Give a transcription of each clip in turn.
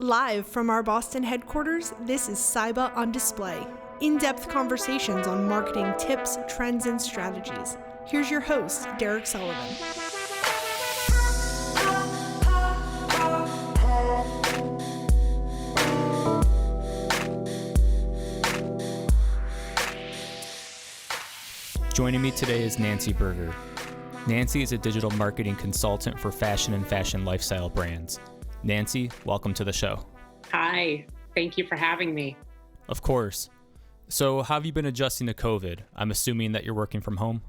Live from our Boston headquarters, this is Cybba on Display. In-depth conversations on marketing tips, trends, and strategies. Here's your host, Derek Sullivan. Joining me today is Nancy Berger. Nancy is a digital marketing consultant for fashion and fashion lifestyle brands. Nancy, welcome to the show. Hi, thank you for having me. Of course. So how have you been adjusting to COVID? I'm assuming that you're working from home?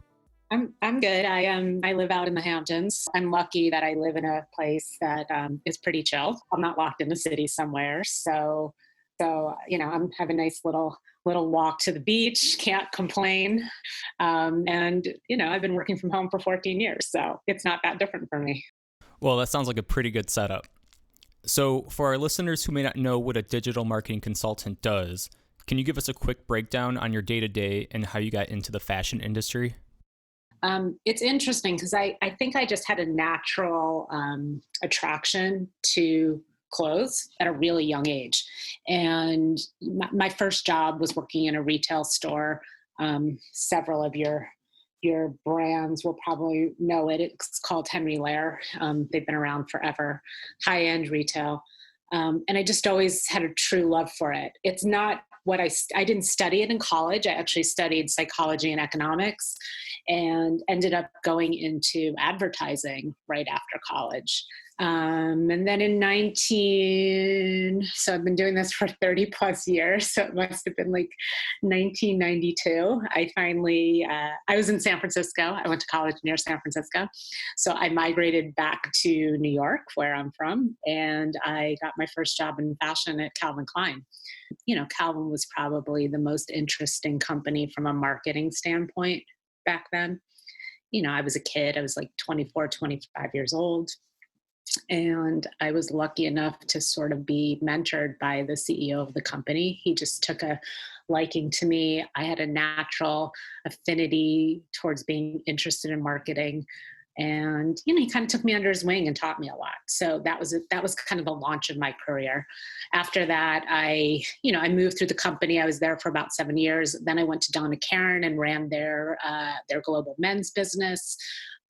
I'm good. I live out in the Hamptons. I'm lucky that I live in a place that is pretty chill. I'm not locked in the city somewhere. So I'm having a nice little walk to the beach. Can't complain. And I've been working from home for 14 years, so it's not that different for me. Well, that sounds like a pretty good setup. So for our listeners who may not know what a digital marketing consultant does, can you give us a quick breakdown on your day-to-day and how you got into the fashion industry? It's interesting because I think I just had a natural attraction to clothes at a really young age. And my first job was working in a retail store. Several of your brands will probably know it. It's called Henry Lair. They've been around forever, high-end retail. And I just always had a true love for it. It's not what I didn't study it in college. I actually studied psychology and economics and ended up going into advertising right after college. And then so I've been doing this for 30 plus years. So it must have been like 1992. I was in San Francisco. I went to college near San Francisco. So I migrated back to New York, where I'm from, and I got my first job in fashion at Calvin Klein. Calvin was probably the most interesting company from a marketing standpoint back then. I was a kid. I was like 24, 25 years old. And I was lucky enough to sort of be mentored by the CEO of the company. He just took a liking to me. I had a natural affinity towards being interested in marketing. And, he kind of took me under his wing and taught me a lot. So that was kind of the launch of my career. After that, I moved through the company. I was there for about 7 years. Then I went to Donna Karan and ran their global men's business.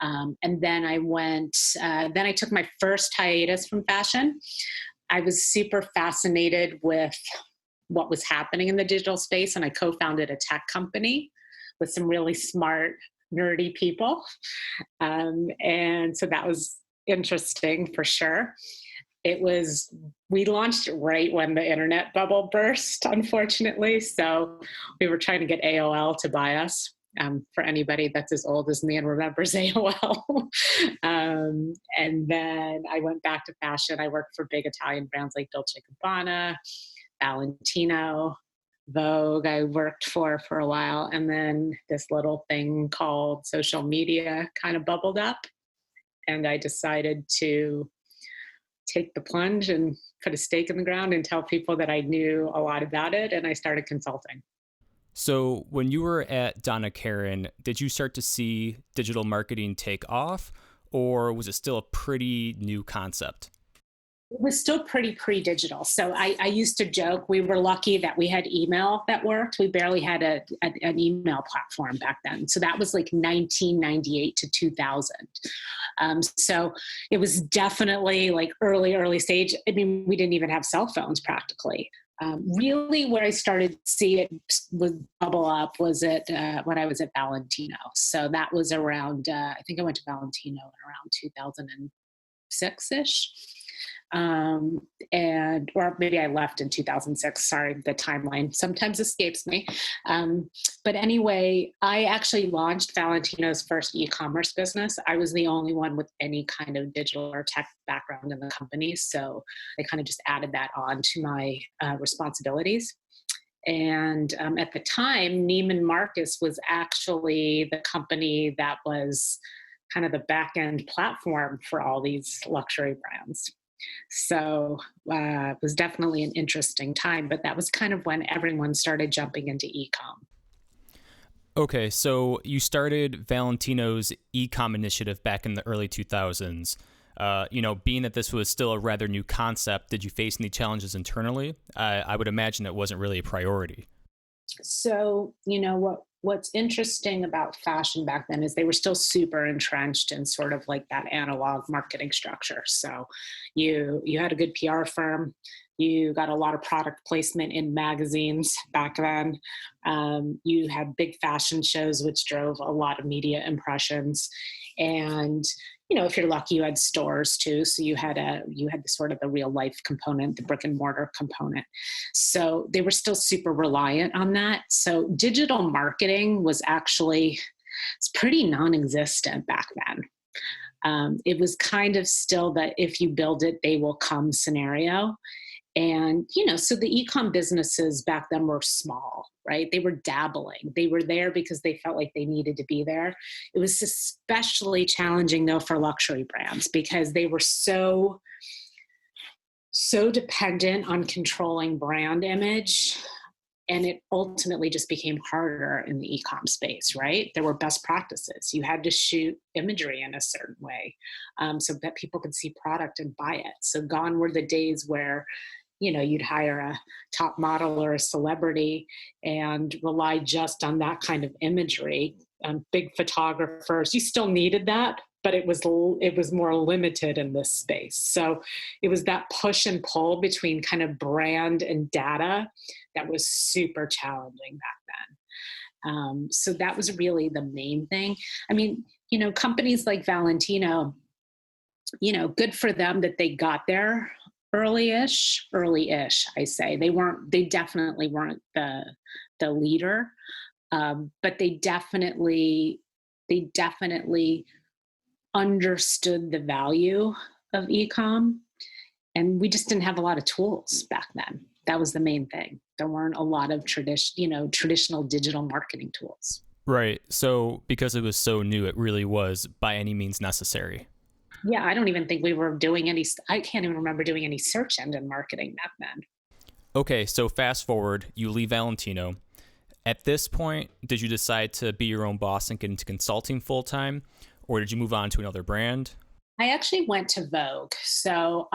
And then I took my first hiatus from fashion. I was super fascinated with what was happening in the digital space, and I co-founded a We with some really smart, nerdy people. And so that was interesting for sure. We launched right when the internet bubble burst, unfortunately. So we were trying to get AOL to buy us. For anybody that's as old as me and remembers AOL. And then I went back to fashion. I worked for big Italian brands like Dolce & Gabbana, Valentino, Vogue I worked for a while. And then this little thing called social media kind of bubbled up. And I decided to take the plunge and put a stake in the ground and tell people that I knew a lot about it. And I started consulting. So when you were at Donna Karan, did you start to see digital marketing take off, or was it still a pretty new concept? It was still pretty pre-digital. So I used to joke we were lucky that we had email that worked. We barely had an email platform back then. So that was like 1998 to 2000. So it was definitely like early stage. I mean, we didn't even have cell phones practically. Really where I started to see it bubble up was when I was at Valentino. So that was around, I think I went to Valentino in around 2006-ish. Or maybe I left in 2006. Sorry, the timeline sometimes escapes me. But anyway, I actually launched Valentino's first e-commerce business. I was the only one with any kind of digital or tech background in the company. So I kind of just added that on to my responsibilities. And at the time, Neiman Marcus was actually the company that was kind of the back-end platform for all these luxury brands. So it was definitely an interesting time, but that was kind of when everyone started jumping into e-com. Okay, so you started Valentino's e-com initiative back in the early 2000s. Being that this was still a rather new concept, did you face any challenges internally? I would imagine it wasn't really a priority. So, what's interesting about fashion back then is they were still super entrenched in sort of like that analog marketing structure. So you had a good PR firm, you got a lot of product placement in magazines back then. You had big fashion shows, which drove a lot of media impressions. And if you're lucky, you had stores too. So you had the sort of the real life component, the brick and mortar component. So they were still super reliant on that. So digital marketing was actually, it's pretty non-existent back then. It was kind of still that if you build it, they will come scenario. And, so the e-com businesses back then were small, right? They were dabbling. They were there because they felt like they needed to be there. It was especially challenging though for luxury brands because they were so dependent on controlling brand image. And it ultimately just became harder in the e-com space, right? There were best practices. You had to shoot imagery in a certain way so that people could see product and buy it. So gone were the days where you'd hire a top model or a celebrity and rely just on that kind of imagery. Big photographers, you still needed that, but it was more limited in this space. So it was that push and pull between kind of brand and data that was super challenging back then. So that was really the main thing. I mean, companies like Valentino, good for them that they got there early-ish, I say. They definitely weren't the leader, but they definitely understood the value of e-com, and we just didn't have a lot of tools back then. That was the main thing. There weren't a lot of traditional digital marketing tools. Right. So because it was so new, it really was by any means necessary. Yeah, I don't even think we were I can't even remember doing any search engine marketing back then. Okay, so fast forward, you leave Valentino. At this point, did you decide to be your own boss and get into consulting full time, or did you move on to another brand? I actually went to Vogue. So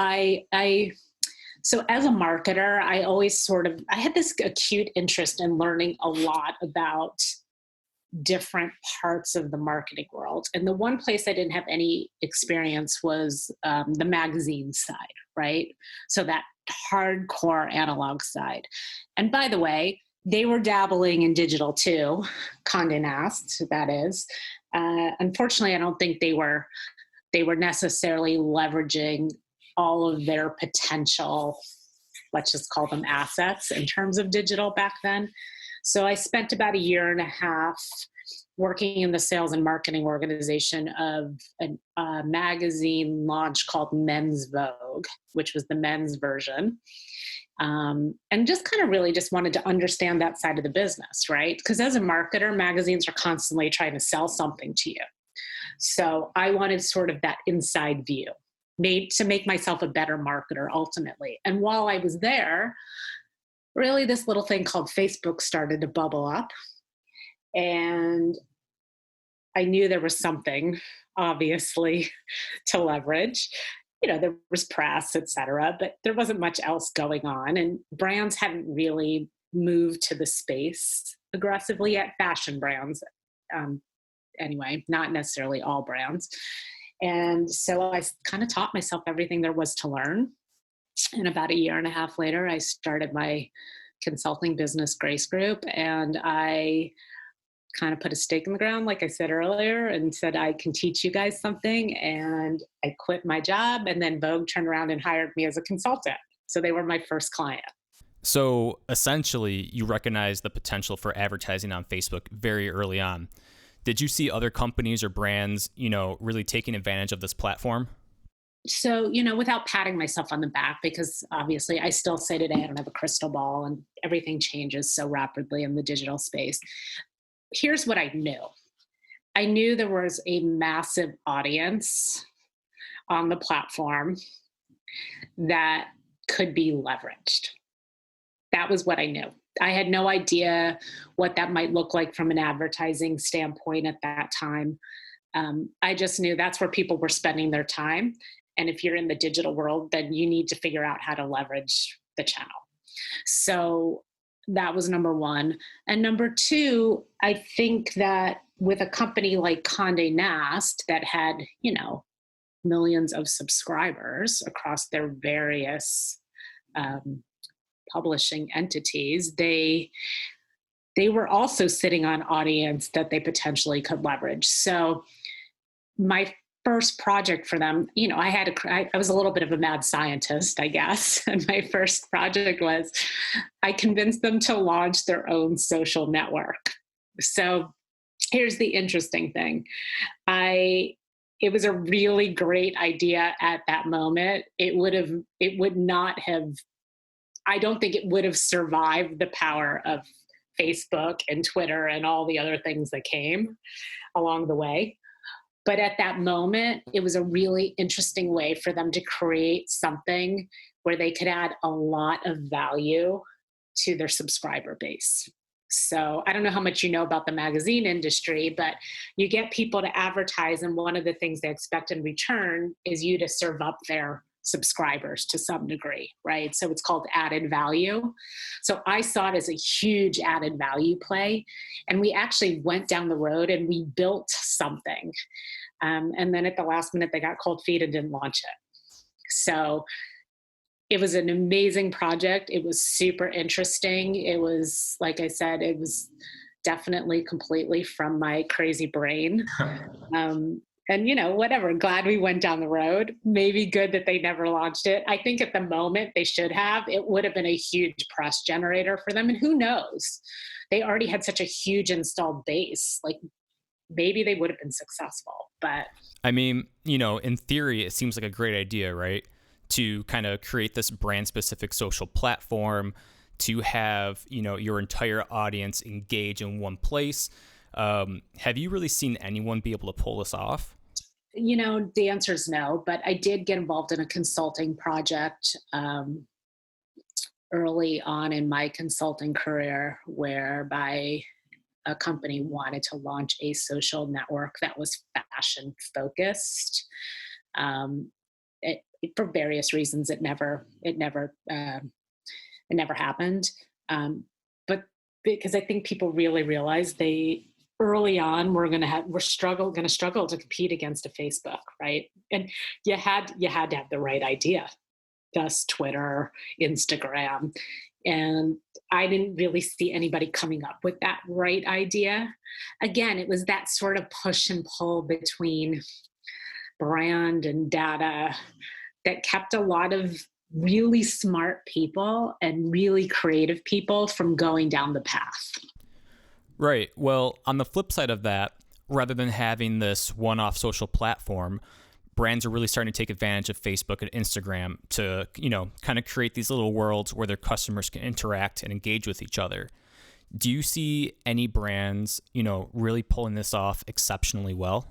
so as a marketer, I had this acute interest in learning a lot about different parts of the marketing world. And the one place I didn't have any experience was the magazine side, right? So that hardcore analog side. And by the way, they were dabbling in digital too, Condé Nast, that is. Unfortunately, I don't think they were necessarily leveraging all of their potential, let's just call them assets in terms of digital back then. So I spent about a year and a half working in the sales and marketing organization of a magazine launch called Men's Vogue, which was the men's version. And just kind of really just wanted to understand that side of the business, right? Because as a marketer, magazines are constantly trying to sell something to you. So I wanted sort of that inside view, to make myself a better marketer ultimately. And while I was there, really this little thing called Facebook started to bubble up. And I knew there was something, obviously, to leverage. There was press, et cetera, but there wasn't much else going on. And brands hadn't really moved to the space aggressively yet, fashion brands. Anyway, not necessarily all brands. And so I kind of taught myself everything there was to learn. And about a year and a half later, I started my consulting business, Grace Group, and I kind of put a stake in the ground, like I said earlier, and said, I can teach you guys something. And I quit my job, and then Vogue turned around and hired me as a consultant. So they were my first client. So essentially, you recognized the potential for advertising on Facebook very early on. Did you see other companies or brands, really taking advantage of this platform? So, without patting myself on the back, because obviously I still say today I don't have a crystal ball and everything changes so rapidly in the digital space. Here's what I knew. I knew there was a massive audience on the platform that could be leveraged. That was what I knew. I had no idea what that might look like from an advertising standpoint at that time. I just knew that's where people were spending their time. And if you're in the digital world, then you need to figure out how to leverage the channel. So that was number one. And number two, I think that with a company like Condé Nast that had, millions of subscribers across their various publishing entities, they were also sitting on audience that they potentially could leverage. So my first project for them, I was a little bit of a mad scientist, I guess. And my first project was I convinced them to launch their own social network. So here's the interesting thing. It was a really great idea at that moment. I don't think it would have survived the power of Facebook and Twitter and all the other things that came along the way. But at that moment, it was a really interesting way for them to create something where they could add a lot of value to their subscriber base. So I don't know how much you know about the magazine industry, but you get people to advertise, and one of the things they expect in return is you to serve up their subscribers to some degree, right? So it's called added value. So I saw it as a huge added value play. And we actually went down the road and we built something. And then at the last minute, they got cold feet and didn't launch it. So it was an amazing project. It was super interesting. It was, like I said, it was definitely completely from my crazy brain. And whatever, glad we went down the road. Maybe good that they never launched it. I think at the moment they should have. It would have been a huge press generator for them. And who knows? They already had such a huge installed base. Like maybe they would have been successful. But I mean, in theory, it seems like a great idea, right? To kind of create this brand specific social platform, to have, your entire audience engage in one place. Have you really seen anyone be able to pull this off? The answer is no, but I did get involved in a consulting project early on in my consulting career, whereby a company wanted to launch a social network that was fashion focused. For various reasons, it never happened. But because I think people really realized early on, we're going to struggle to compete against a Facebook, right? And you had to have the right idea, thus Twitter, Instagram. And I didn't really see anybody coming up with that right idea. Again, it was that sort of push and pull between brand and data that kept a lot of really smart people and really creative people from going down the path. Right. Well, on the flip side of that, rather than having this one-off social platform, brands are really starting to take advantage of Facebook and Instagram to, kind of create these little worlds where their customers can interact and engage with each other. Do you see any brands, really pulling this off exceptionally well?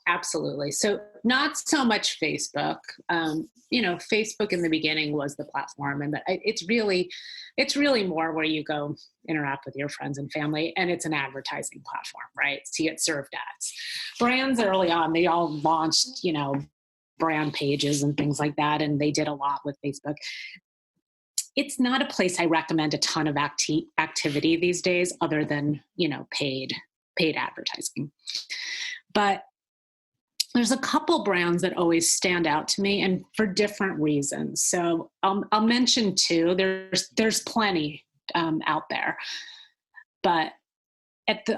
Absolutely. So not so much Facebook. Facebook in the beginning was the platform, and it's really more where you go interact with your friends and family, and it's an advertising platform, right? So you get served ads. Brands early on, they all launched, brand pages and things like that, and they did a lot with Facebook. It's not a place I recommend a ton of activity these days, other than paid advertising. But there's a couple brands that always stand out to me, and for different reasons. So I'll mention two. There's plenty out there, but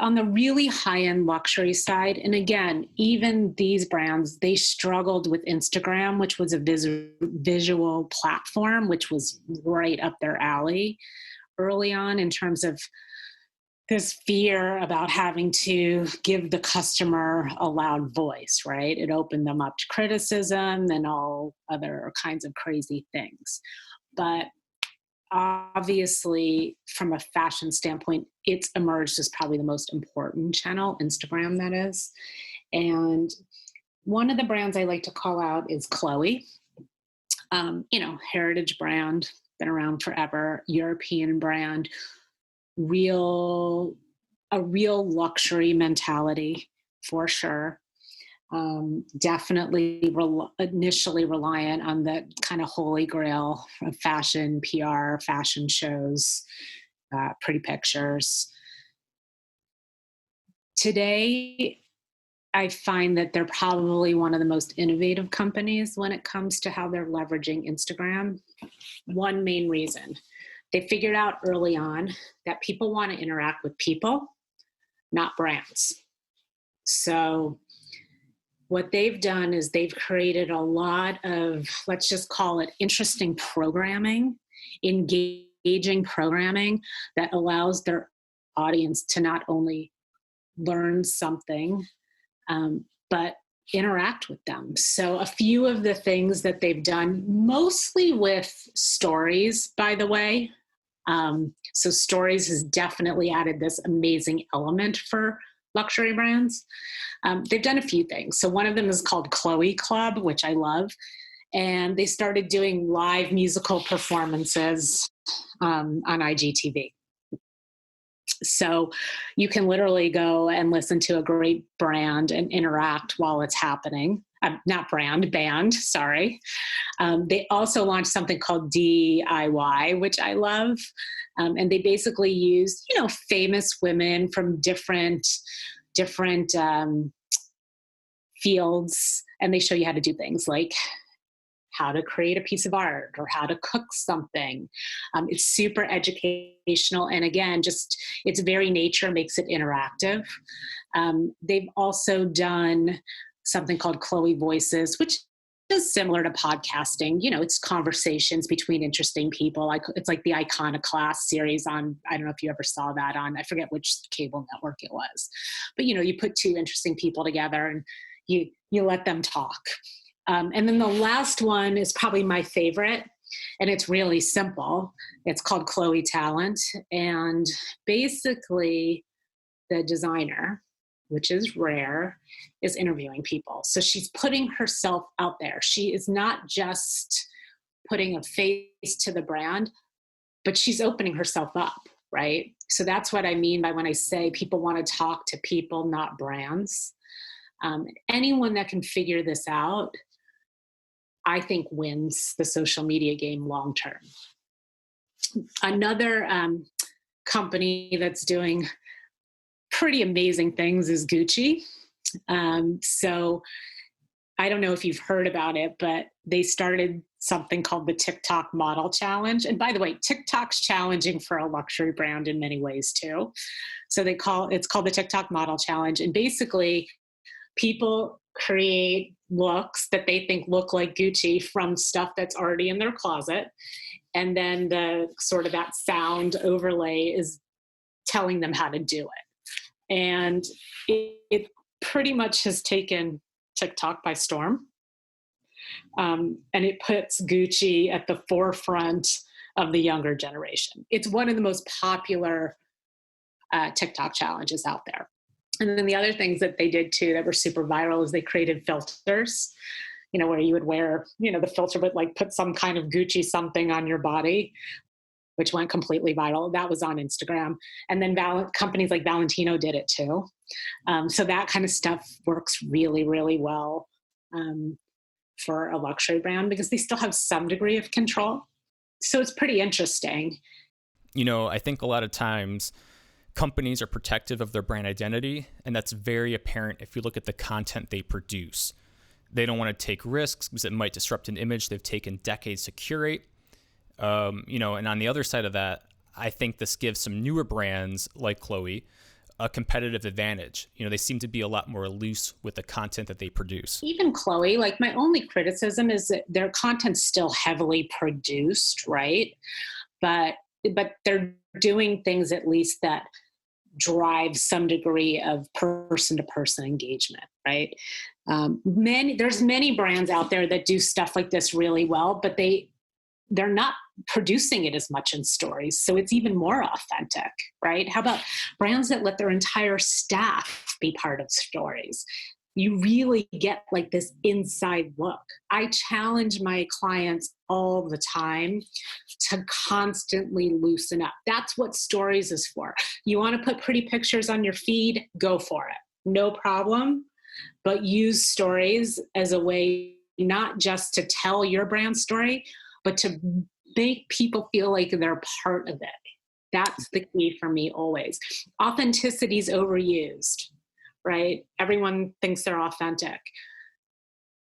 on the really high-end luxury side, and again, even these brands, they struggled with Instagram, which was a visual platform, which was right up their alley early on in terms of this fear about having to give the customer a loud voice, right? It opened them up to criticism and all other kinds of crazy things. But obviously, from a fashion standpoint, it's emerged as probably the most important channel, Instagram, that is. And one of the brands I like to call out is Chloe. Heritage brand, been around forever, European brand, a real luxury mentality for sure. Definitely initially reliant on the kind of holy grail of fashion, PR, fashion shows, pretty pictures. Today, I find that they're probably one of the most innovative companies when it comes to how they're leveraging Instagram. One main reason, they figured out early on that people want to interact with people, not brands. So what they've done is they've created a lot of, let's just call it interesting programming, engaging programming that allows their audience to not only learn something, but interact with them. So a few of the things that they've done, mostly with stories, by the way. So stories has definitely added this amazing element for luxury brands. They've done a few things. So one of them is called Chloe Club, which I love. And they started doing live musical performances on IGTV. So you can literally go and listen to a great brand and interact while it's happening. Band, sorry. They also launched something called DIY, which I love. And they basically use, famous women from different fields, and they show you how to do things like how to create a piece of art or how to cook something. It's super educational. And again, its very nature makes it interactive. They've also done something called Chloe Voices, which is similar to podcasting. It's conversations between interesting people. It's like the Iconoclast series on, I don't know if you ever saw that on, I forget which cable network it was. But, you put two interesting people together and you let them talk. And then the last one is probably my favorite, and it's really simple. It's called Chloe Talent. And basically the designer, which is rare, is interviewing people. So she's putting herself out there. She is not just putting a face to the brand, but she's opening herself up, right? So that's what I mean by when I say people want to talk to people, not brands. Anyone that can figure this out, I think, wins the social media game long term. Another company that's doing pretty amazing things is Gucci. So I don't know if you've heard about it, but they started something called the TikTok Model Challenge. And by the way, TikTok's challenging for a luxury brand in many ways too. So it's called the TikTok Model Challenge. And basically people create looks that they think look like Gucci from stuff that's already in their closet. And then the sort of that sound overlay is telling them how to do it. And it pretty much has taken TikTok by storm. And it puts Gucci at the forefront of the younger generation. It's one of the most popular TikTok challenges out there. And then the other things that they did too that were super viral is they created filters, where you would wear, the filter would like put some kind of Gucci something on your body, which went completely viral. That was on Instagram. And then companies like Valentino did it too. So that kind of stuff works really, really well for a luxury brand because they still have some degree of control. So it's pretty interesting. I think a lot of times companies are protective of their brand identity, and that's very apparent if you look at the content they produce. They don't want to take risks because it might disrupt an image they've taken decades to curate. And on the other side of that, I think this gives some newer brands like Chloe a competitive advantage. They seem to be a lot more loose with the content that they produce. Even Chloe, like my only criticism is that their content's still heavily produced, right? But they're doing things at least that drive some degree of person-to-person engagement, right? There's many brands out there that do stuff like this really well, but they're not producing it as much in stories. So it's even more authentic, right? How about brands that let their entire staff be part of stories? You really get like this inside look. I challenge my clients all the time to constantly loosen up. That's what stories is for. You want to put pretty pictures on your feed? Go for it. No problem. but use stories as a way not just to tell your brand story, but to make people feel like they're part of it. That's the key for me always. Authenticity is overused, right? Everyone thinks they're authentic.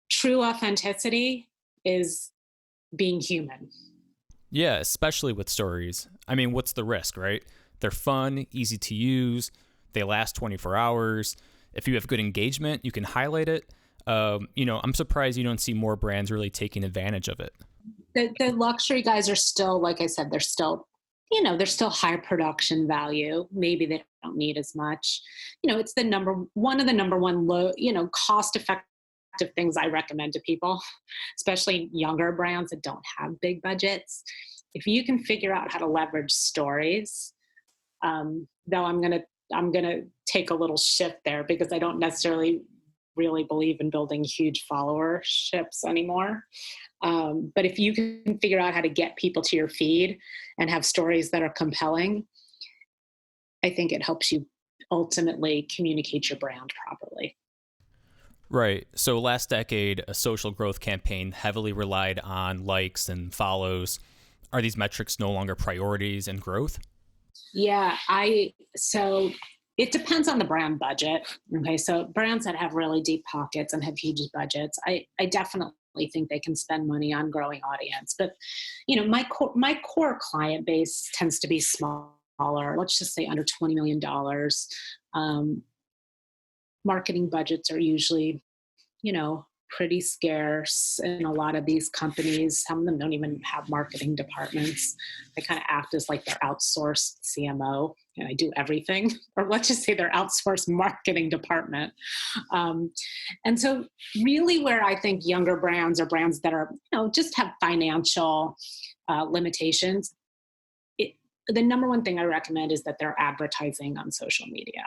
True authenticity is being human. Yeah, especially with stories. I mean, what's the risk, right? They're fun, easy to use, they last 24 hours. If you have good engagement, you can highlight it. I'm surprised you don't see more brands really taking advantage of it. The luxury guys are still, like I said, they're still high production value. Maybe they don't need as much. It's one of the number one low, cost effective things I recommend to people, especially younger brands that don't have big budgets. If you can figure out how to leverage stories, though I'm gonna take a little shift there because I don't necessarily really believe in building huge followerships anymore. But if you can figure out how to get people to your feed and have stories that are compelling, I think it helps you ultimately communicate your brand properly. Right. So last decade, a social growth campaign heavily relied on likes and follows. Are these metrics no longer priorities in growth? Yeah, so it depends on the brand budget. Okay, so brands that have really deep pockets and have huge budgets, I definitely think they can spend money on growing audience. But my core client base tends to be smaller. Let's just say under $20 million. Marketing budgets are usually, pretty scarce in a lot of these companies. Some of them don't even have marketing departments. They kind of act as like their outsourced CMO, and I do everything, or let's just say their outsourced marketing department. And so really where I think younger brands or brands that are, just have financial limitations, the number one thing I recommend is that they're advertising on social media.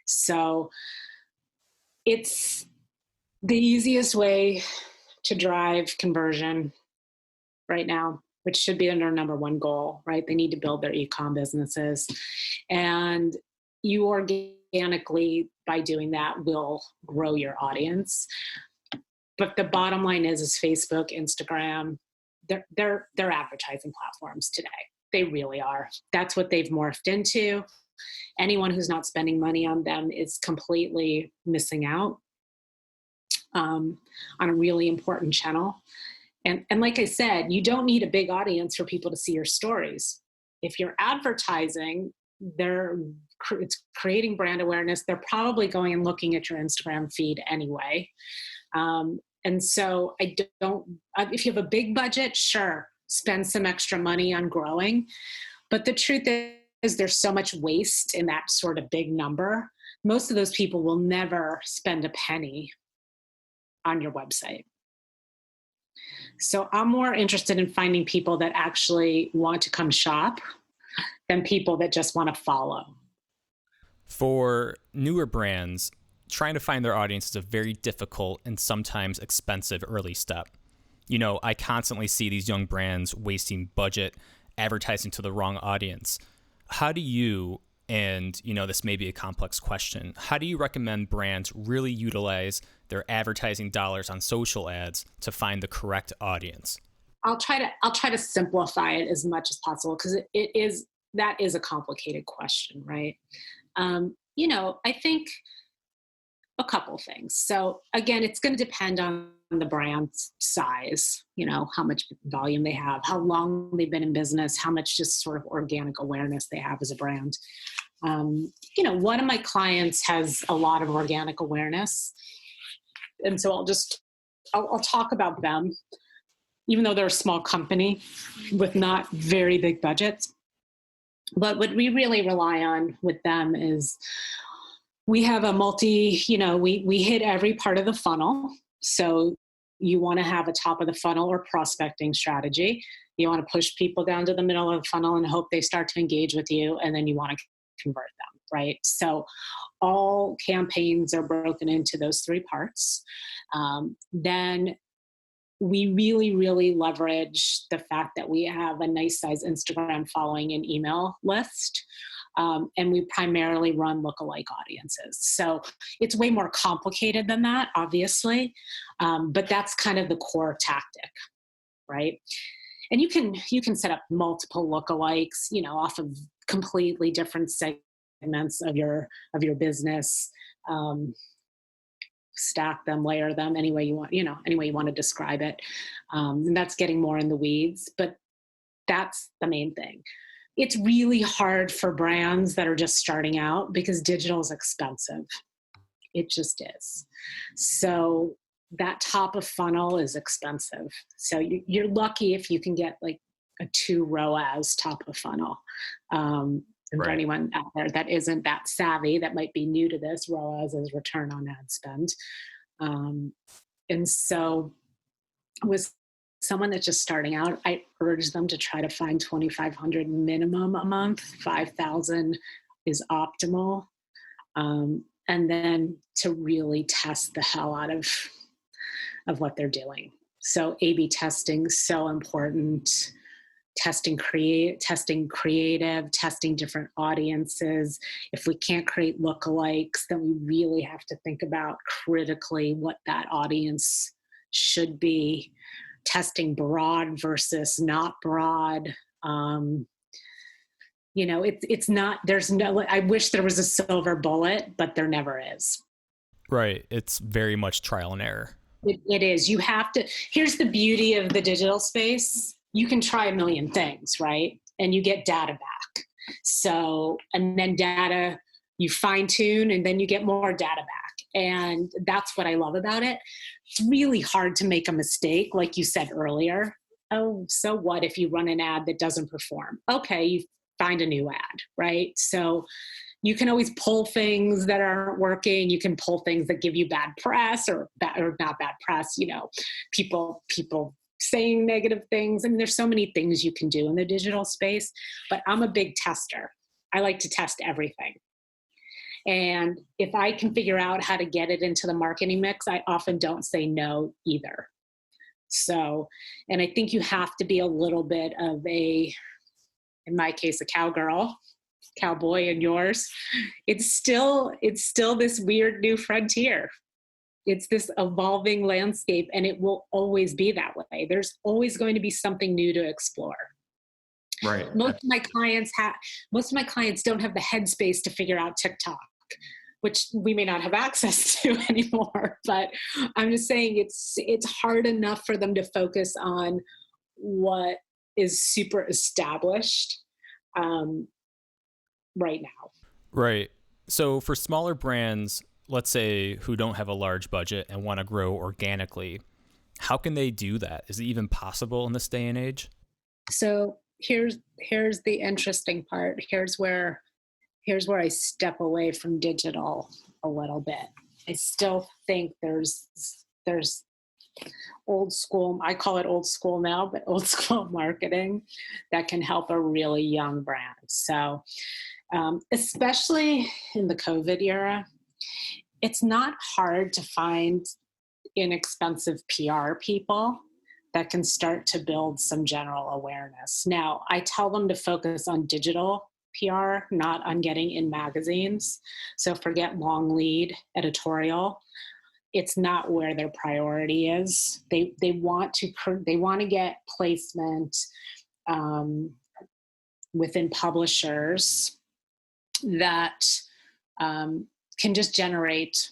So it's the easiest way to drive conversion right now, which should be their number one goal, right? They need to build their e-com businesses. And you organically, by doing that, will grow your audience. But the bottom line is Facebook, Instagram, they're advertising platforms today. They really are. That's what they've morphed into. Anyone who's not spending money on them is completely missing out on a really important channel. And like I said, you don't need a big audience for people to see your stories. If you're advertising, it's creating brand awareness. They're probably going and looking at your Instagram feed anyway. And so if you have a big budget, sure, spend some extra money on growing. But the truth is there's so much waste in that sort of big number. Most of those people will never spend a penny on your website. So I'm more interested in finding people that actually want to come shop than people that just want to follow. For newer brands, trying to find their audience is a very difficult and sometimes expensive early step. I constantly see these young brands wasting budget advertising to the wrong audience. How do you, and this may be a complex question, how do you recommend brands really utilize their advertising dollars on social ads to find the correct audience? I'll try to simplify it as much as possible because that is a complicated question, right? I think a couple things. So again, it's going to depend on the brand's size, how much volume they have, how long they've been in business, how much just sort of organic awareness they have as a brand. One of my clients has a lot of organic awareness. And so I'll talk about them, even though they're a small company with not very big budgets. But what we really rely on with them is we have we hit every part of the funnel. So you want to have a top of the funnel or prospecting strategy. You want to push people down to the middle of the funnel and hope they start to engage with you. And then you want to convert them, right? So all campaigns are broken into those three parts. Then we really, really leverage the fact that we have a nice size Instagram following and email list. And we primarily run lookalike audiences. So it's way more complicated than that, obviously. But that's kind of the core tactic, right? And you can set up multiple lookalikes, off of completely different segments of your business. Stack them, layer them, any way you want, any way you want to describe it. And that's getting more in the weeds, but that's the main thing. It's really hard for brands that are just starting out because digital is expensive. It just is. So that top of funnel is expensive. So you're lucky if you can get like a 2 ROAS top of funnel. And for anyone out there that isn't that savvy, that might be new to this, ROAS is return on ad spend. And so with someone that's just starting out, I urge them to try to find 2,500 minimum a month. 5,000 is optimal. And then to really test the hell out of what they're doing. So A/B testing is so important. Testing creative, testing different audiences. If we can't create lookalikes, then we really have to think about critically what that audience should be. Testing broad versus not broad. It's not, there's no, I wish there was a silver bullet, but there never is. Right. It's very much trial and error. It is. You have to, here's the beauty of the digital space. You can try a million things, right? And you get data back. So, and then data, you fine tune, and then you get more data back. And that's what I love about it. It's really hard to make a mistake, like you said earlier. Oh, so what if you run an ad that doesn't perform? Okay, you find a new ad, right? So you can always pull things that aren't working. You can pull things that give you bad press or not bad press, people saying negative things. I mean, there's so many things you can do in the digital space, but I'm a big tester. I like to test everything. And if I can figure out how to get it into the marketing mix, I often don't say no either. So, and I think you have to be a little bit of in my case, a cowboy in yours. It's still this weird new frontier. It's this evolving landscape, and it will always be that way. There's always going to be something new to explore. Right. Most of my clients don't have the headspace to figure out TikTok, which we may not have access to anymore. But I'm just saying it's hard enough for them to focus on what is super established right now. Right. So for smaller brands, let's say, who don't have a large budget and want to grow organically, how can they do that? Is it even possible in this day and age? So here's the interesting part. Here's where I step away from digital a little bit. I still think there's old school, I call it old school now, but old school marketing that can help a really young brand. So especially in the COVID era, it's not hard to find inexpensive PR people that can start to build some general awareness. Now, I tell them to focus on digital PR, not on getting in magazines. So forget long lead editorial. It's not where their priority is. They want to get placement within publishers that can just generate,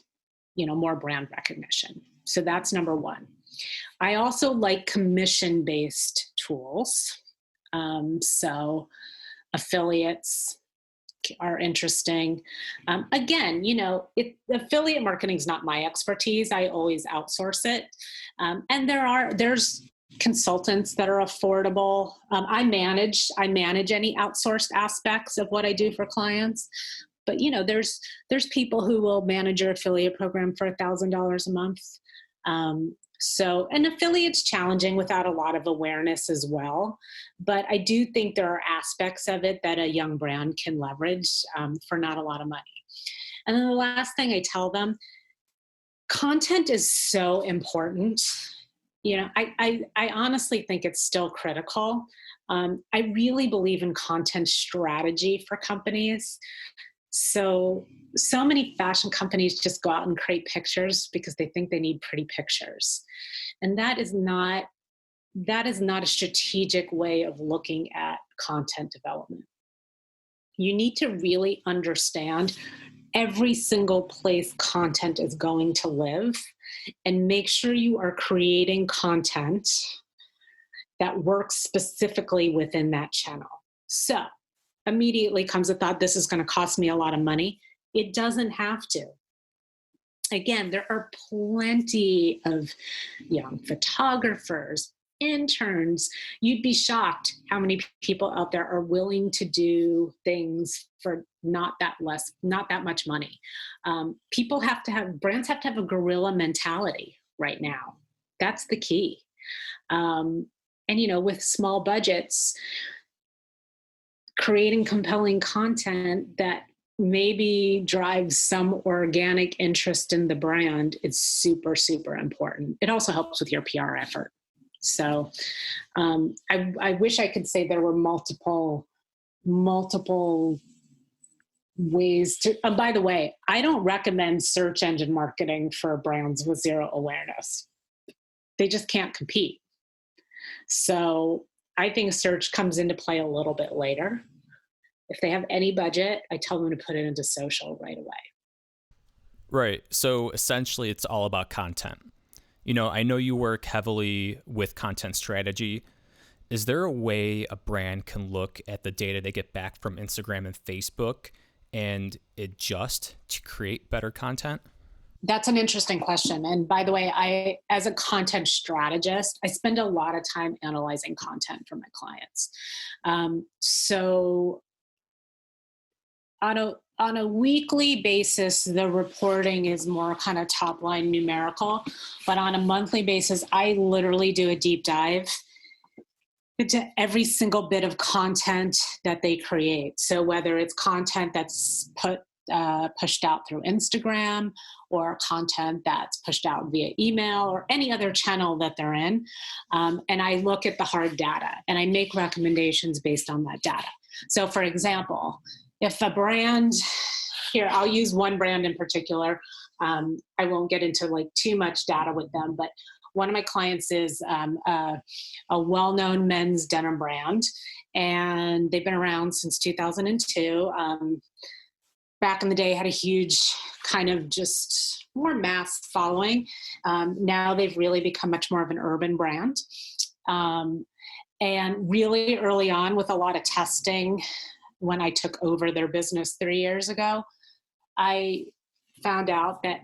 more brand recognition. So that's number one. I also like commission-based tools. So affiliates are interesting. Again, affiliate marketing is not my expertise. I always outsource it. And there's consultants that are affordable. I manage any outsourced aspects of what I do for clients. But there's people who will manage your affiliate program for $1,000 a month. So an affiliate's challenging without a lot of awareness as well. But I do think there are aspects of it that a young brand can leverage for not a lot of money. And then the last thing I tell them, content is so important. I honestly think it's still critical. I really believe in content strategy for companies. So many fashion companies just go out and create pictures because they think they need pretty pictures. And that is not a strategic way of looking at content development. You need to really understand every single place content is going to live and make sure you are creating content that works specifically within that channel. So immediately comes the thought, this is going to cost me a lot of money. It doesn't have to. Again, there are plenty of young photographers, interns. You'd be shocked how many people out there are willing to do things for not that much money. Brands have to have a guerrilla mentality right now. That's the key. And with small budgets, creating compelling content that maybe drives some organic interest in the brand is super, super important. It also helps with your PR effort. So I wish I could say there were multiple ways to, by the way, I don't recommend search engine marketing for brands with zero awareness. They just can't compete. So I think search comes into play a little bit later. If they have any budget, I tell them to put it into social right away. Right. So essentially it's all about content. I know you work heavily with content strategy. Is there a way a brand can look at the data they get back from Instagram and Facebook and adjust to create better content? That's an interesting question. And by the way, as a content strategist, I spend a lot of time analyzing content for my clients. So on a weekly basis, the reporting is more kind of top line numerical, but on a monthly basis, I literally do a deep dive into every single bit of content that they create. So whether it's content that's pushed out through Instagram or content that's pushed out via email or any other channel that they're in. And I look at the hard data and I make recommendations based on that data. So for example, if a brand, here, I'll use one brand in particular. I won't get into too much data with them, but one of my clients is a well-known men's denim brand, and they've been around since 2002. Back in the day, had a huge kind of just more mass following. Now they've really become much more of an urban brand. And really early on, with a lot of testing, when I took over their business 3 years ago, I found out that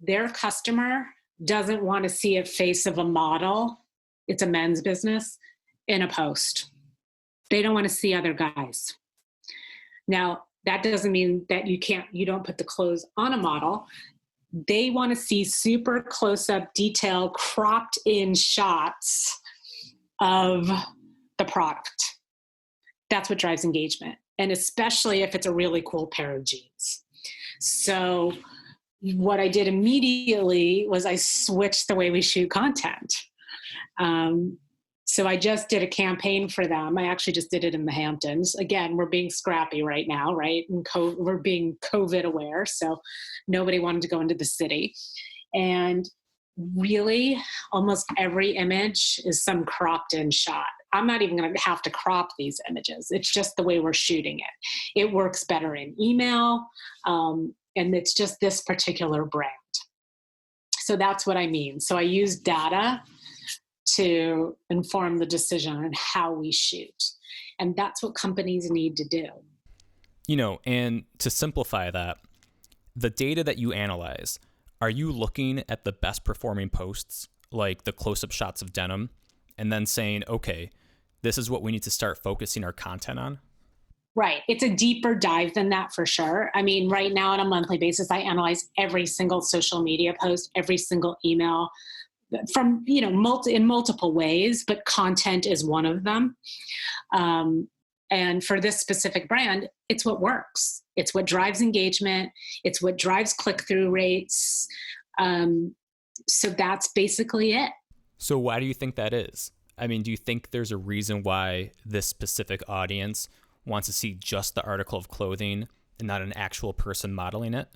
their customer doesn't want to see a face of a model. It's a men's business in a post. They don't want to see other guys. Now, that doesn't mean that you don't put the clothes on a model. They want to see super close-up detail, cropped in shots of the product. That's what drives engagement. And especially if it's a really cool pair of jeans. So what I did immediately was I switched the way we shoot content. So I just did a campaign for them. I actually just did it in the Hamptons. Again, we're being scrappy right now, right? And we're being COVID aware. So nobody wanted to go into the city. And really, almost every image is some cropped in shot. I'm not even going to have to crop these images. It's just the way we're shooting it. It works better in email. And it's just this particular brand. So that's what I mean. So I use data to inform the decision on how we shoot. And that's what companies need to do. And to simplify that, the data that you analyze, are you looking at the best performing posts, like the close-up shots of denim, and then saying, okay, this is what we need to start focusing our content on? Right. It's a deeper dive than that for sure. I mean, right now on a monthly basis, I analyze every single social media post, every single email from, in multiple ways, but content is one of them. And for this specific brand, it's what works. It's what drives engagement. It's what drives click-through rates. So that's basically it. So why do you think that is? I mean, do you think there's a reason why this specific audience wants to see just the article of clothing and not an actual person modeling it?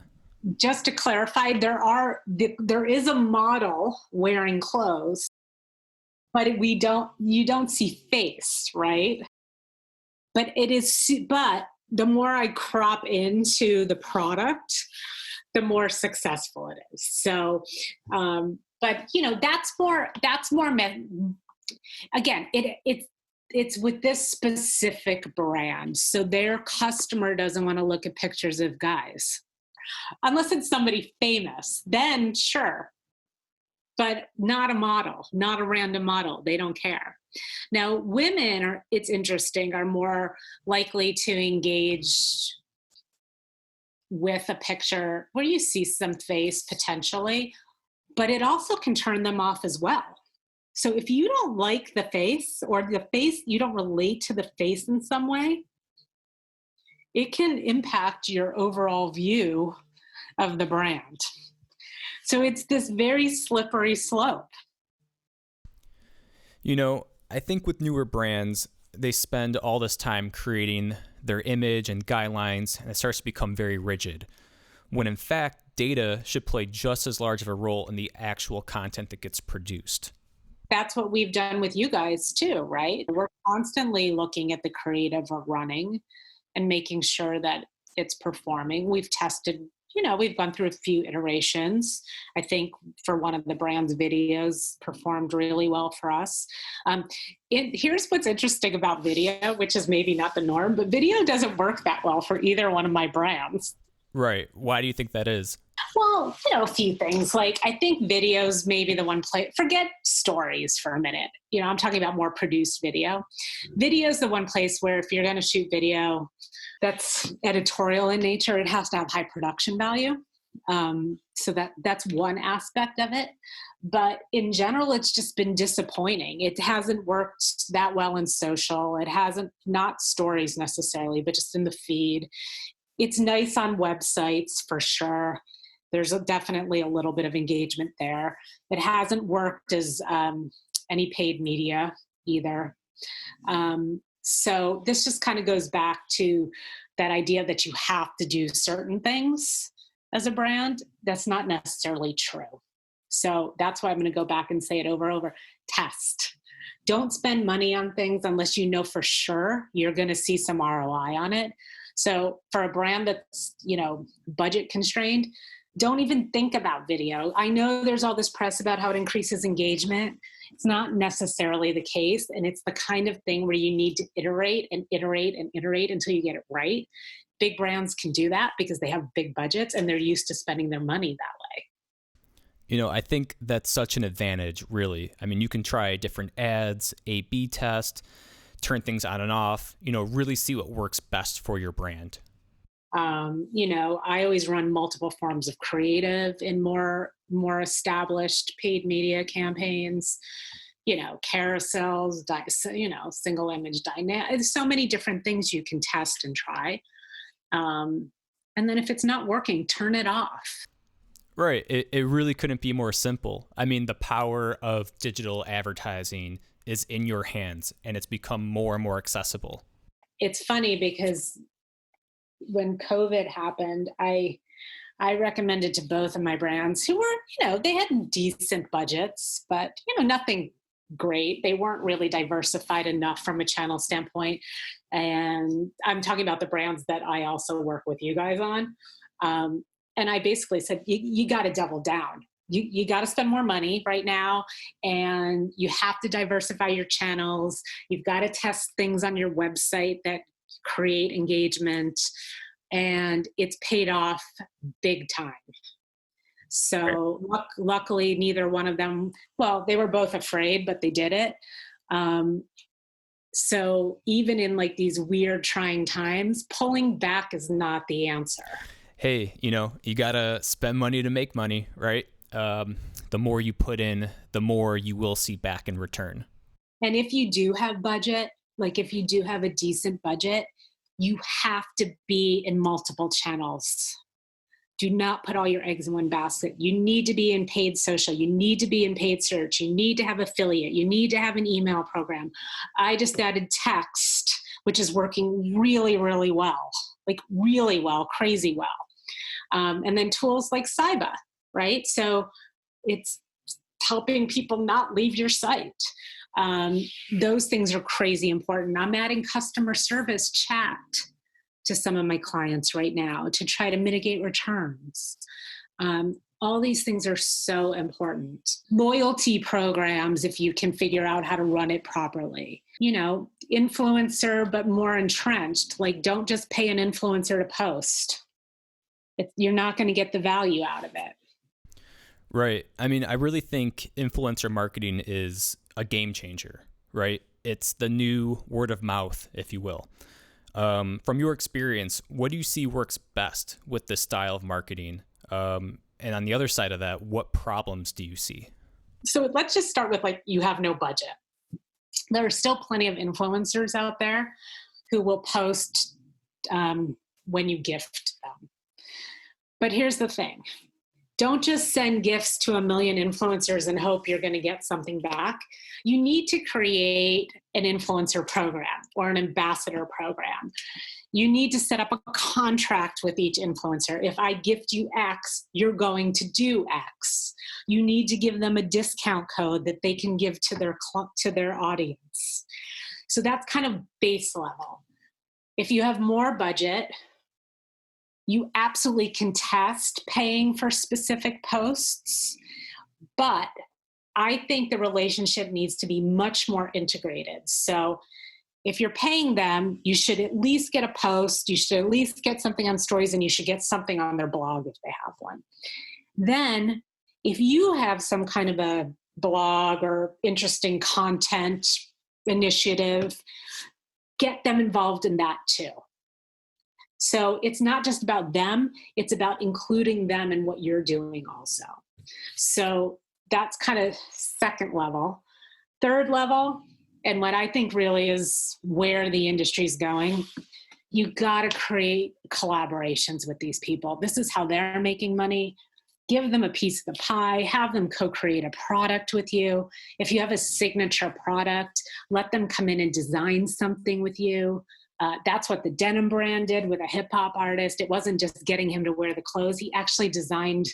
Just to clarify, there is a model wearing clothes, but you don't see face, right? But the more I crop into the product, the more successful it is. So, but that's more again, it's with this specific brand. So their customer doesn't want to look at pictures of guys. Unless it's somebody famous, then sure. But not a model, not a random model. They don't care. Now, it's interesting, are more likely to engage with a picture where you see some face potentially, but it also can turn them off as well. So if you don't like the face, or the face, you don't relate to the face in some way, it can impact your overall view of the brand. So it's this very slippery slope. I think with newer brands, they spend all this time creating their image and guidelines, and it starts to become very rigid, when in fact, data should play just as large of a role in the actual content that gets produced. That's what we've done with you guys too, right? We're constantly looking at the creative we're running and making sure that it's performing. We've tested, we've gone through a few iterations. I think for one of the brand's videos performed really well for us. Here's what's interesting about video, which is maybe not the norm, but video doesn't work that well for either one of my brands. Right. Why do you think that is? Well, a few things. Like, I think videos maybe the one place, forget stories for a minute. I'm talking about more produced video. Video is the one place where if you're going to shoot video that's editorial in nature, it has to have high production value. So that's one aspect of it. But in general, it's just been disappointing. It hasn't worked that well in social. It hasn't, not stories necessarily, but just in the feed. It's nice on websites for sure. There's definitely a little bit of engagement there. It hasn't worked as any paid media either. So this just kind of goes back to that idea that you have to do certain things as a brand. That's not necessarily true. So that's why I'm going to go back and say it over and over. Test. Don't spend money on things unless you know for sure you're going to see some ROI on it. So for a brand that's, budget constrained, don't even think about video. I know there's all this press about how it increases engagement. It's not necessarily the case. And it's the kind of thing where you need to iterate and iterate and iterate until you get it right. Big brands can do that because they have big budgets and they're used to spending their money that way. I think that's such an advantage, really. I mean, you can try different ads, A/B test, turn things on and off, really see what works best for your brand. I always run multiple forms of creative in more established paid media campaigns, carousels, single image dynamic. There's so many different things you can test and try. And then if it's not working, turn it off. Right. It really couldn't be more simple. I mean, the power of digital advertising is in your hands, and it's become more and more accessible. It's funny because when COVID happened, I recommended to both of my brands who were, they had decent budgets, but, nothing great. They weren't really diversified enough from a channel standpoint. And I'm talking about the brands that I also work with you guys on. And I basically said, you got to double down. You got to spend more money right now, and you have to diversify your channels. You've got to test things on your website that create engagement, and it's paid off big time. So luckily, neither one of them, they were both afraid, but they did it. So even in like these weird, trying times, pulling back is not the answer. Hey, you got to spend money to make money, right? The more you put in, the more you will see back in return. And if you do have budget, like if you do have a decent budget, you have to be in multiple channels. do not put all your eggs in one basket. You need to be in paid social. You need to be in paid search. You need to have affiliate. You need to have an email program. I just added text, which is working really, really well, like really well, crazy well. And then tools like Cybba, right? So it's helping people not leave your site. Those things are crazy important. I'm adding customer service chat to some of my clients right now to try to mitigate returns. All these things are so important. Loyalty programs, if you can figure out how to run it properly. Influencer, but more entrenched. Like, don't just pay an influencer to post. You're not going to get the value out of it. Right. I mean, I really think influencer marketing is a game changer, right? It's the new word of mouth, if you will. From your experience, what do you see works best with this style of marketing? And on the other side of that, what problems do you see? So let's just start with you have no budget. There are still plenty of influencers out there who will post when you gift them. But here's the thing. Don't just send gifts to 1 million influencers and hope you're going to get something back. You need to create an influencer program or an ambassador program. You need to set up a contract with each influencer. If I gift you X, you're going to do X. You need to give them a discount code that they can give to their audience. So that's kind of base level. If you have more budget, you absolutely can test paying for specific posts, but I think the relationship needs to be much more integrated. So if you're paying them, you should at least get a post, you should at least get something on stories, and you should get something on their blog if they have one. Then if you have some kind of a blog or interesting content initiative, get them involved in that too. So it's not just about them, it's about including them in what you're doing also. So that's kind of second level. Third level, and what I think really is where the industry's going, you got to create collaborations with these people. This is how they're making money. Give them a piece of the pie, have them co-create a product with you. If you have a signature product, let them come in and design something with you. That's what the denim brand did with a hip hop artist. It wasn't just getting him to wear the clothes. He actually designed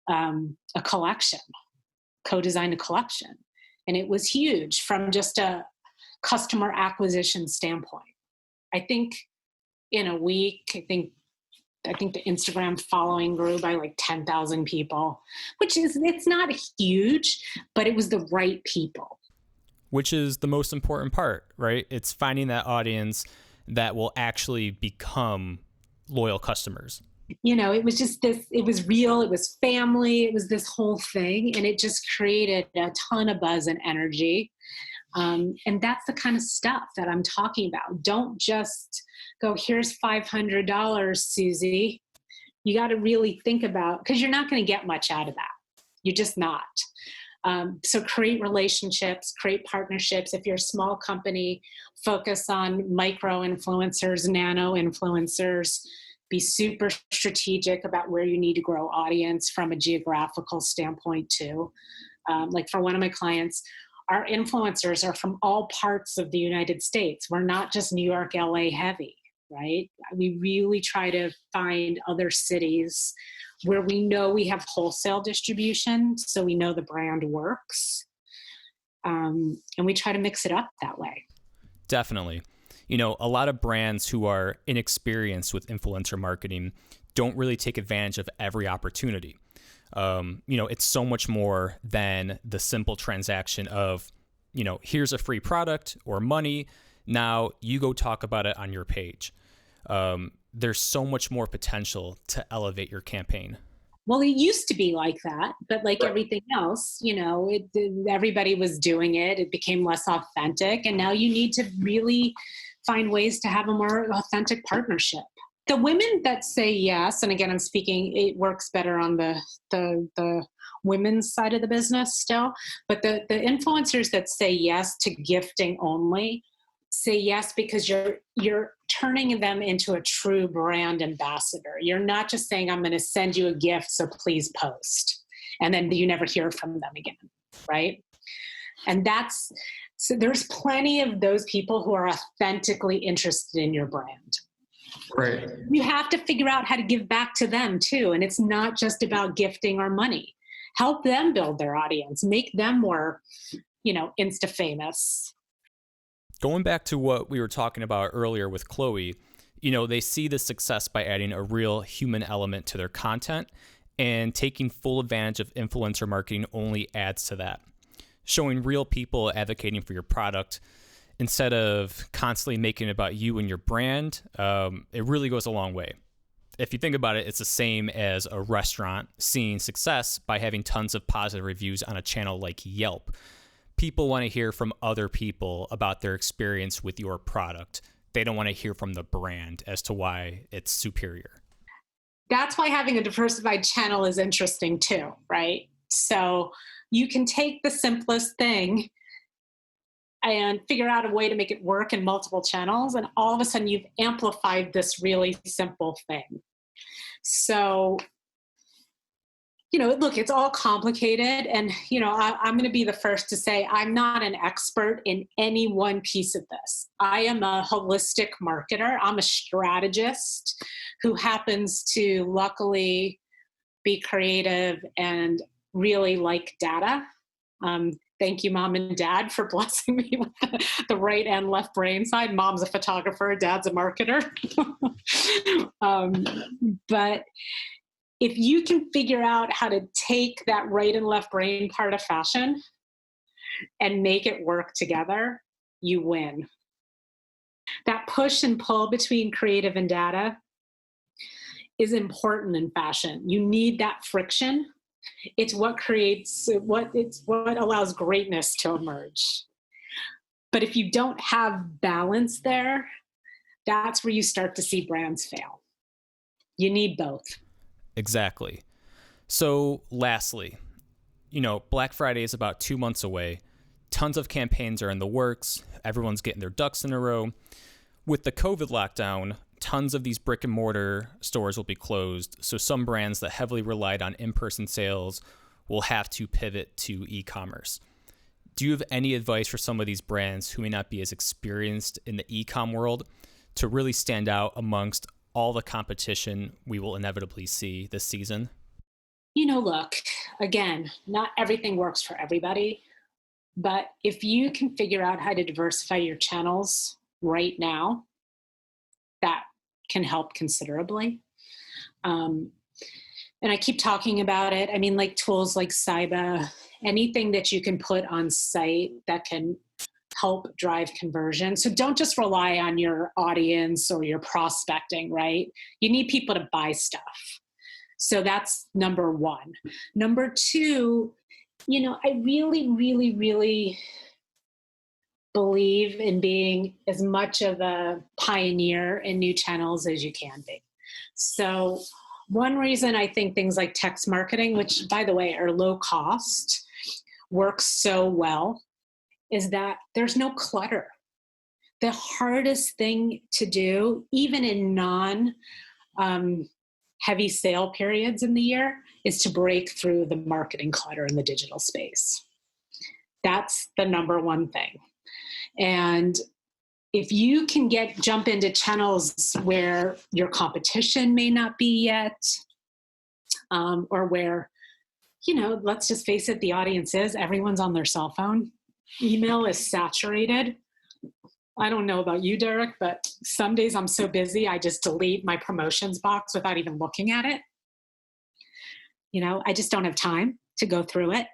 a collection, co-designed a collection. And it was huge from just a customer acquisition standpoint. I think in a week, I think the Instagram following grew by 10,000 people, it's not huge, but it was the right people. Which is the most important part, right? It's finding that audience that will actually become loyal customers. It was just it was real, it was family, it was this whole thing, and it just created a ton of buzz and energy. And that's the kind of stuff that I'm talking about. Don't just go, here's $500, Susie. You got to really think about, because you're not going to get much out of that. You're just not. So create relationships, create partnerships. If you're a small company, focus on micro influencers, nano influencers. Be super strategic about where you need to grow audience from a geographical standpoint too. For one of my clients, our influencers are from all parts of the United States. We're not just New York, LA heavy, right? We really try to find other cities where we know we have wholesale distribution, so we know the brand works. And we try to mix it up that way. Definitely. A lot of brands who are inexperienced with influencer marketing don't really take advantage of every opportunity. It's so much more than the simple transaction of, here's a free product or money. Now you go talk about it on your page. There's so much more potential to elevate your campaign. Well, it used to be like that, but like everything else, everybody was doing it. It became less authentic. And now you need to really find ways to have a more authentic partnership. The women that say yes, and again, I'm speaking, it works better on the women's side of the business still, but the influencers that say yes to gifting only say yes because you're turning them into a true brand ambassador. You're not just saying, I'm going to send you a gift, so please post. And then you never hear from them again, right? And so there's plenty of those people who are authentically interested in your brand. Right. You have to figure out how to give back to them too. And it's not just about gifting or money. Help them build their audience, make them more, Insta famous. Going back to what we were talking about earlier with Chloe, they see the success by adding a real human element to their content, and taking full advantage of influencer marketing only adds to that. Showing real people advocating for your product instead of constantly making it about you and your brand, it really goes a long way. If you think about it, it's the same as a restaurant seeing success by having tons of positive reviews on a channel like Yelp. People want to hear from other people about their experience with your product. They don't want to hear from the brand as to why it's superior. That's why having a diversified channel is interesting too, right? So you can take the simplest thing and figure out a way to make it work in multiple channels, and all of a sudden you've amplified this really simple thing. So, look, it's all complicated, and, I'm going to be the first to say I'm not an expert in any one piece of this. I am a holistic marketer. I'm a strategist who happens to luckily be creative and really like data. Thank you, Mom and Dad, for blessing me with the right and left brain side. Mom's a photographer, Dad's a marketer. But if you can figure out how to take that right and left brain part of fashion and make it work together, you win. That push and pull between creative and data is important in fashion. You need that friction. It's what allows greatness to emerge. But if you don't have balance there, that's where you start to see brands fail. You need both. Exactly. So lastly, Black Friday is about 2 months away. Tons of campaigns are in the works. Everyone's getting their ducks in a row. With the COVID lockdown, tons of these brick and mortar stores will be closed. So some brands that heavily relied on in-person sales will have to pivot to e-commerce. Do you have any advice for some of these brands who may not be as experienced in the e-com world to really stand out amongst all the competition we will inevitably see this season? Look, again, not everything works for everybody, but if you can figure out how to diversify your channels right now, that can help considerably. And I keep talking about it. I mean, like tools like Cybba, anything that you can put on site that can help drive conversion. So don't just rely on your audience or your prospecting, right? You need people to buy stuff. So that's number one. Number two, I really, really, really believe in being as much of a pioneer in new channels as you can be. So one reason I think things like text marketing, which by the way are low cost, works so well is that there's no clutter. The hardest thing to do, even in heavy sale periods in the year, is to break through the marketing clutter in the digital space. That's the number one thing. And if you can jump into channels where your competition may not be yet, or where, let's just face it, the audience is, everyone's on their cell phone. Email is saturated. I don't know about you, Derek, but some days I'm so busy, I just delete my promotions box without even looking at it. I just don't have time to go through it.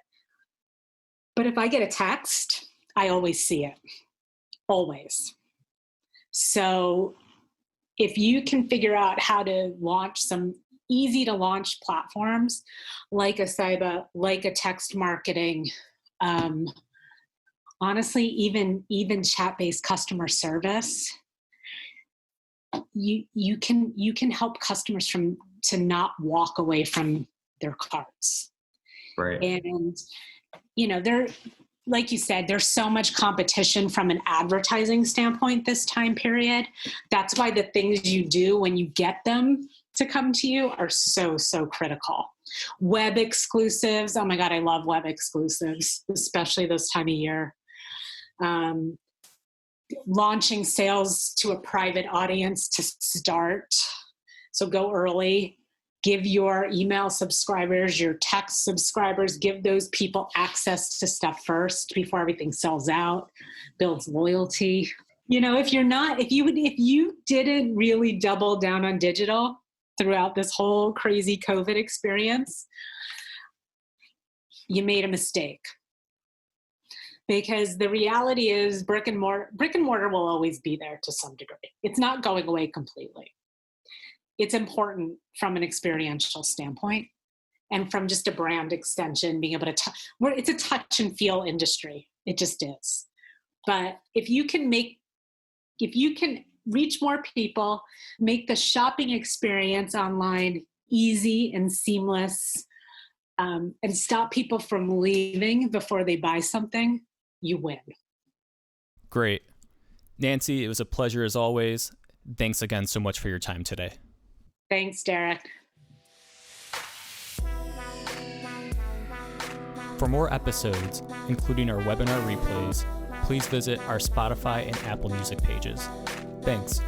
But if I get a text, I always see it. Always. So if you can figure out how to launch some easy to launch platforms like a Cybba, like a text marketing, honestly, even chat-based customer service, you can help customers to not walk away from their carts. Right. And like you said, there's so much competition from an advertising standpoint this time period. That's why the things you do when you get them to come to you are so, so critical. Web exclusives. Oh my God, I love web exclusives, especially this time of year. Launching sales to a private audience to start. So go early. Give your email subscribers, your text subscribers, give those people access to stuff first before everything sells out, builds loyalty. If you didn't really double down on digital throughout this whole crazy COVID experience, you made a mistake. Because the reality is brick and mortar will always be there to some degree. It's not going away completely. It's important from an experiential standpoint and from just a brand extension, being able to it's a touch and feel industry. It just is. But if you can reach more people, make the shopping experience online easy and seamless, and stop people from leaving before they buy something, you win. Great. Nancy, it was a pleasure as always. Thanks again so much for your time today. Thanks, Derek. For more episodes, including our webinar replays, please visit our Spotify and Apple Music pages. Thanks.